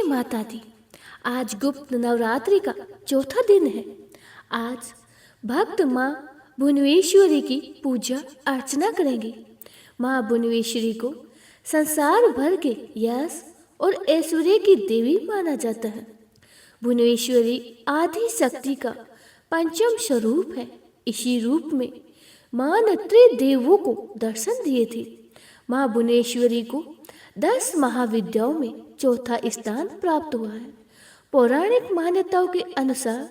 माता दी। आज गुप्त नवरात्रि का चौथा दिन है। आज भक्त माँ भुवनेश्वरी की पूजा अर्चना करेंगे। माँ भुवनेश्वरी को संसार भर के यश और ऐश्वर्य की देवी माना जाता है। भुवनेश्वरी आदि शक्ति का पंचम स्वरूप है। इसी रूप में माँ ने त्रिदेवों को दर्शन दिए थे। माँ भुवनेश्वरी को 10 महाविद्याओं में चौथा स्थान प्राप्त हुआ है। पौराणिक मान्यताओं के अनुसार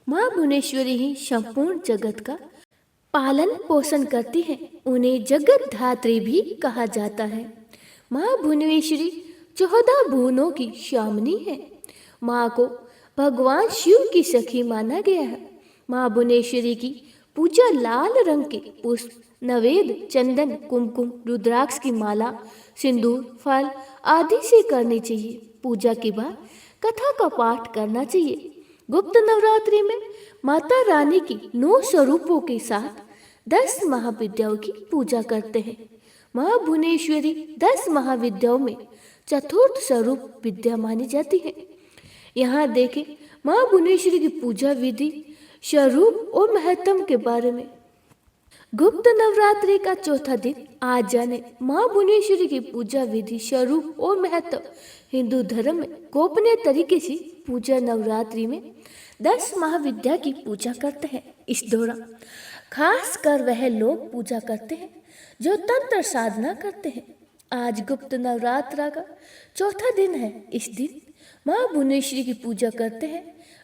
माँ भुवनेश्वरी ही संपूर्ण जगत का पालन पोषण करती है। उन्हें जगत धात्री भी कहा जाता है। माँ भुवनेश्वरी 14 भुवनों की स्वामिनी है। माँ को भगवान शिव की सखी माना गया है। माँ भुवनेश्वरी की पूजा लाल रंग के पुष्प, नवेद, चंदन, कुमकुम, रुद्राक्ष की माला, सिंदूर, फल आदि से करनी चाहिए। पूजा के बाद कथा का पाठ करना चाहिए। गुप्त नवरात्रि में माता रानी की 9 स्वरूपों के साथ 10 महाविद्याओं की पूजा करते हैं। माँ भुवनेश्वरी 10 महाविद्याओं में चतुर्थ स्वरूप विद्या मानी जाती है। यहाँ देखें माँ भुवनेश्वरी की पूजा विधि, स्वरूप और महत्व के बारे में। गुप्त नवरात्रि का चौथा दिन आज जाने माँ भुवनेश्वरी की पूजा विधि, स्वरूप और महत्व। हिंदू धर्म में गोपनीय तरीके से पूजा नवरात्रि में 10 महाविद्या की पूजा करते हैं। इस दौरान खास कर वह लोग पूजा करते हैं जो तंत्र साधना करते हैं। आज गुप्त नवरात्रा का चौथा दिन है। इस दिन माँ भुवनेश्वरी की पूजा करते हैं।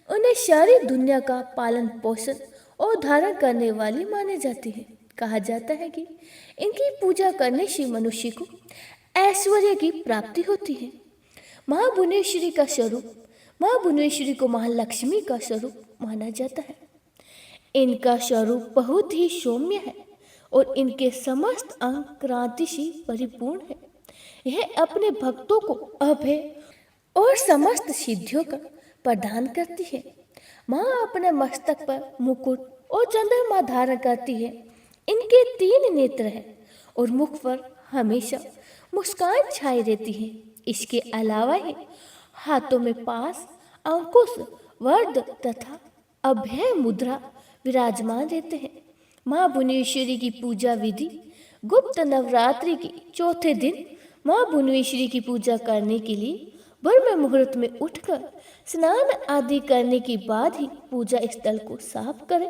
उन्हें सारी दुनिया का पालन पोषण और धारण करने वाली माने जाती है। कहा जाता है कि इनकी पूजा करने से मनुष्य को ऐश्वर्य की प्राप्ति होती है। माँ भुवनेश्वरी का स्वरूप, माँ भुवनेश्वरी को महालक्ष्मी का स्वरूप माना जाता है। इनका स्वरूप बहुत ही सौम्य है और इनके समस्त अंग क्रांति से परिपूर्ण है। यह अपने भक्तों को अभय और समस्त सिद्धियों का प्रदान करती है। माँ अपने मस्तक पर मुकुट और चंद्रमा धारण करती है। इनके 3 नेत्र हैं और मुख पर हमेशा मुस्कान छाई रहती है। इसके अलावा ही हाथों में पास, अंकुश, वरद तथा अभय मुद्रा विराजमान रहते हैं। माँ भुवनेश्वरी की पूजा विधि। गुप्त नवरात्रि के चौथे दिन माँ भुवनेश्वरी की पूजा करने के लिए ब्रह्म मुहूर्त में उठकर स्नान आदि करने के बाद ही पूजा स्थल को साफ करें।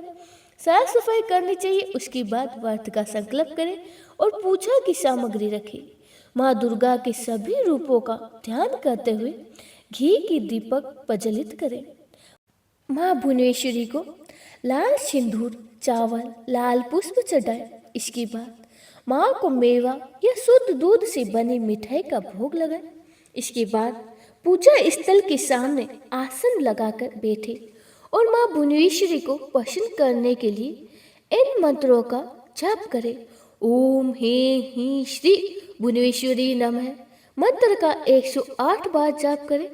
साफ सफाई करनी चाहिए। उसके बाद व्रत का संकल्प करें और पूजा की सामग्री रखें। माँ दुर्गा के सभी रूपों का ध्यान करते हुए घी की दीपक प्रज्वलित करें। माँ भुवनेश्वरी को लाल सिंदूर, चावल, लाल पुष्प चढ़ाएं। इसके बाद माँ को मेवा या शुद्ध दूध से बनी मिठाई का भोग लगाएं। इसके बाद पूजा स्थल के सामने आसन लगाकर बैठे और माँ भुवनेश्वरी को प्रसन्न करने के लिए इन मंत्रों का जाप करें। ओम ह्रीं ह्रीं श्री भुवनेश्वरी नमः मंत्र का 108 बार जाप करें।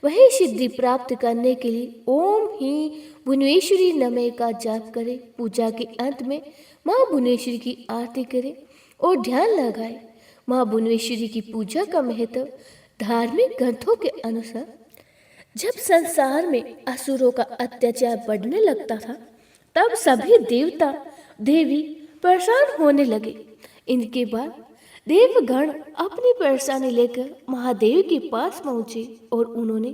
वही सिद्धि प्राप्त करने के लिए ओम ह्रीं भुवनेश्वरी नमः का जाप करें। पूजा के अंत में माँ भुवनेश्वरी की आरती करें और ध्यान लगाएं। माँ भुवनेश्वरी की पूजा का महत्व धार्मिक ग्रंथों के अनुसार जब संसार में असुरों का अत्याचार बढ़ने लगता था तब सभी देवता देवी परेशान होने लगे। इनके बाद देवगण अपनी परेशानी लेकर महादेव के पास पहुंचे और उन्होंने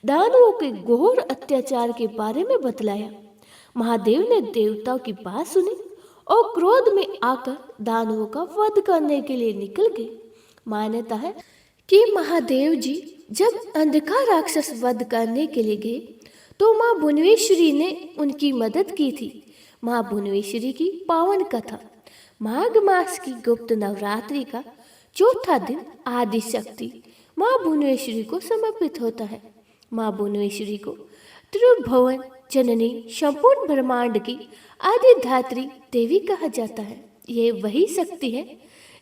दानवों के घोर अत्याचार के बारे में बतलाया। महादेव ने देवताओं की बात सुनी और क्रोध में आकर दानवों का वध करने के लिए निकल गए। मान्यता है कि महादेव जी जब अंधकार राक्षस वध करने के लिए गए तो माँ भुवनेश्वरी ने उनकी मदद की थी। माँ भुवनेश्वरी की पावन कथा। माघ मास की गुप्त नवरात्रि का चौथा दिन आदि शक्ति माँ भुवनेश्वरी को समर्पित होता है। माँ भुवनेश्वरी को त्रिभुवन जननी, संपूर्ण ब्रह्मांड की आदि धात्री देवी कहा जाता है। यह वही शक्ति है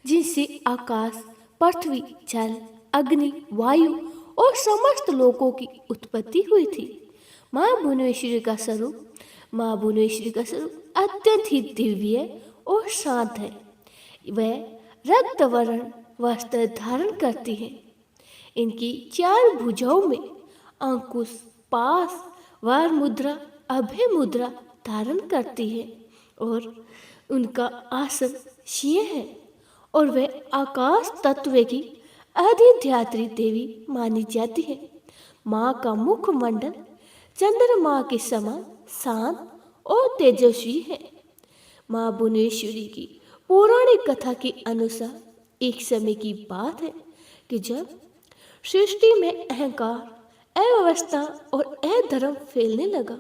जिनसे आकाश, पृथ्वी, जल, अग्नि, वायु और समस्त लोकों की उत्पत्ति हुई थी। माँ भुवनेश्वरी का स्वरूप अत्यंत ही दिव्य और शांत है। वह रक्त वर्ण वस्त्र धारण करती है। इनकी 4 भुजाओं में अंकुश, पास, वार मुद्रा, अभय मुद्रा धारण करती है और उनका आसन सिंह है और वे आकाश तत्व की अधिध्यात्री देवी मानी जाती है। माँ का मुखमंडल चंद्रमा के समान शांत और तेजस्वी है। माँ भुवनेश्वरी की पौराणिक कथा के अनुसार एक समय की बात है कि जब सृष्टि में अहंकार, अव्यवस्था और अधर्म फैलने लगा,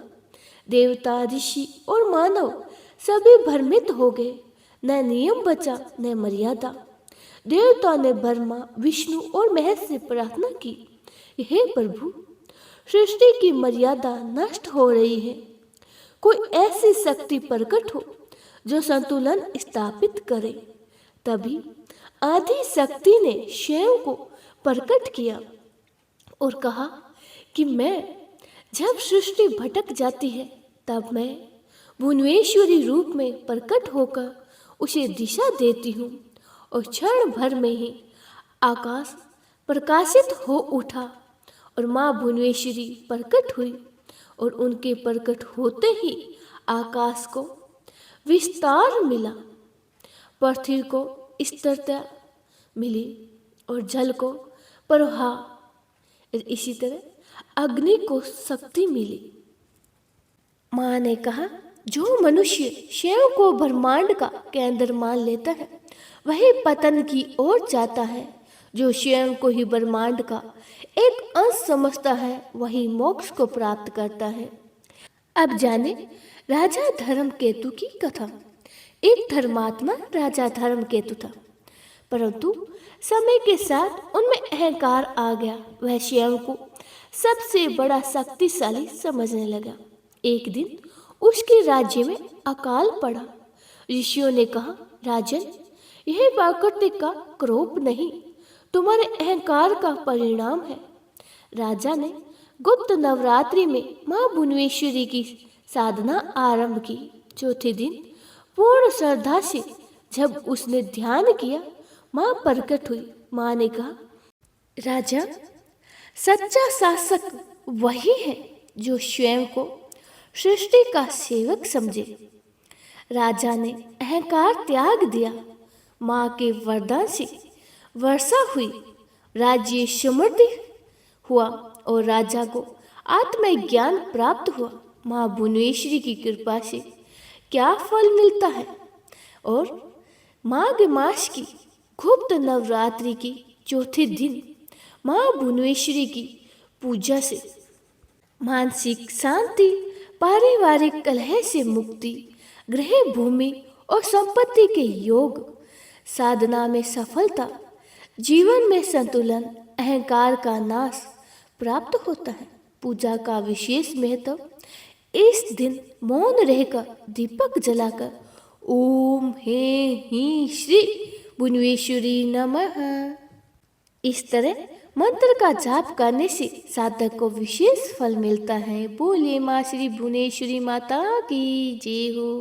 देवता, ऋषि और मानव सभी भ्रमित हो गए। न नियम बचा न मर्यादा। देवता ने ब्रह्मा, विष्णु और महेश से प्रार्थना की, हे प्रभु, सृष्टि की मर्यादा नष्ट हो रही है। कोई ऐसी शक्ति प्रकट हो जो संतुलन स्थापित करे। तभी आदि शक्ति ने स्वयं को प्रकट किया और कहा कि मैं जब सृष्टि भटक जाती है तब मैं भुवनेश्वरी रूप में प्रकट होकर उसे दिशा देती हूँ और क्षण भर में ही आकाश प्रकाशित हो उठा और माँ भुवनेश्वरी प्रकट हुई और उनके प्रकट होते ही आकाश को विस्तार मिला, पृथ्वी को स्थिरता मिली और जल को प्रवाह, इसी तरह अग्नि को शक्ति मिली। माँ ने कहा, जो मनुष्य स्वयं को ब्रह्मांड का केंद्र मान लेता है वही पतन की ओर जाता है। जो स्वयं को ही ब्रह्मांड का एक अंश समझता है वही मोक्ष को प्राप्त करता है। अब जाने राजा धर्मकेतु की कथा। एक धर्मात्मा राजा धर्मकेतु था, परंतु समय के साथ उनमें अहंकार आ गया। वह स्वयं को सबसे बड़ा शक्तिशाली समझने लगा। एक दिन उसके राज्य में अकाल पड़ा। ऋषियों ने कहा, राजन, यह प्राकृतिक का क्रोध नहीं, तुम्हारे अहंकार का परिणाम है। राजा ने गुप्त नवरात्रि में माँ भुवनेश्वरी की साधना आरंभ की। चौथे दिन पूर्ण श्रद्धा से जब उसने ध्यान किया, माँ प्रकट हुई। माँ ने कहा, राजा, सच्चा शासक वही है जो स्वयं को सृष्टि का सेवक समझे। राजा ने अहंकार त्याग दिया। माँ के वरदान से वर्षा हुई, राज्य समृद्धि हुआ और राजा को आत्मज्ञान प्राप्त हुआ। माँ भुवनेश्वरी की कृपा से क्या फल मिलता है। और माघ मास की गुप्त नवरात्रि की चौथे दिन माँ भुवनेश्वरी की पूजा से मानसिक शांति, पारिवारिक कलह से मुक्ति, गृह, भूमि और संपत्ति के योग, साधना में सफलता, जीवन में संतुलन, अहंकार का नाश प्राप्त होता है। पूजा का विशेष महत्व, इस दिन मौन रहकर दीपक जलाकर ओम हे ही श्री भुवनेश्वरी नमः इस तरह मंत्र का जाप करने से साधक को विशेष फल मिलता है। बोले माँ श्री भुवनेश्वरी माता की जय हो।